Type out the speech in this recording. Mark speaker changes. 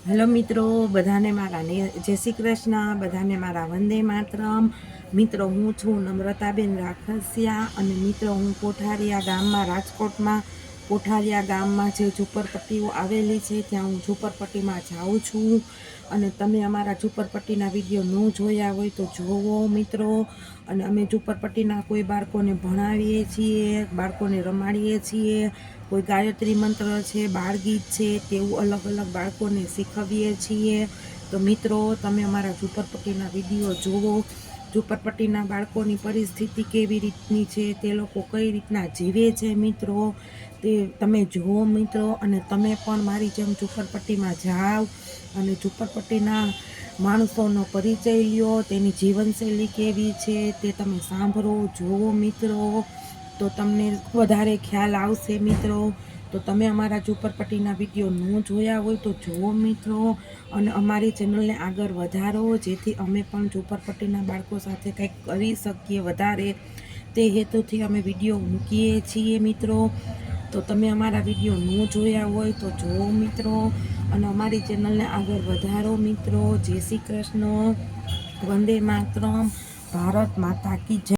Speaker 1: Hello મિત્રો, બધાને મારા જય શ્રી કૃષ્ણ, બધાને મારા વંદે માતરમ. મિત્રો, હું છું નમ્રતાબેન રાખસિયા અને મિત્રો હું કોઠારિયા ગામમાં, રાજકોટમાં કોઠારિયા ગામમાં જે ઝૂંપડપટ્ટીઓ આવેલી છે ત્યાં હું ઝૂંપડપટ્ટીમાં જાઉં છું. અને તમે અમારા ઝૂંપડપટ્ટીના વિડીયો ન જોયા હોય તો જોવો મિત્રો. અને અમે ઝૂંપડપટ્ટીના કોઈ બાળકોને ભણાવીએ છીએ, બાળકોને રમાડીએ છીએ. કોઈ ગાયત્રી મંત્ર છે, બાળગીત છે, તેવું અલગ અલગ બાળકોને શીખવીએ છીએ. તો મિત્રો, તમે અમારા ઝૂંપડપટ્ટીના વિડીયો જોવો. ઝૂંપડપટ્ટીના બાળકોની પરિસ્થિતિ કેવી રીતની છે, તે લોકો કઈ રીતના જીવે છે મિત્રો, તે તમે જુઓ મિત્રો. અને તમે પણ મારી જેમ ઝૂંપડપટ્ટીમાં જાઓ અને ઝૂંપડપટ્ટીના માણસોનો પરિચય લ્યો, તેની જીવનશૈલી કેવી છે તે તમે સાંભળો, જુઓ મિત્રો. તો તમને વધારે ખ્યાલ આવશે મિત્રો. તો તમે અમારા ઝૂંપડપટ્ટીના વિડીયો ન જોયા હોય તો જુઓ મિત્રો. અને અમારી ચેનલને આગળ વધારો, જેથી અમે પણ ઝૂંપડપટ્ટીના બાળકો સાથે કંઈક કરી શકીએ વધારે, તે હેતુથી અમે વિડીયો મૂકીએ છીએ મિત્રો. તો તમે અમારા વિડીયો ન જોયા હોય તો જુઓ મિત્રો. અને અમારી ચેનલને આગળ વધારો મિત્રો. જય શ્રી કૃષ્ણ, વંદે માતરમ, ભારત માતા કી જય.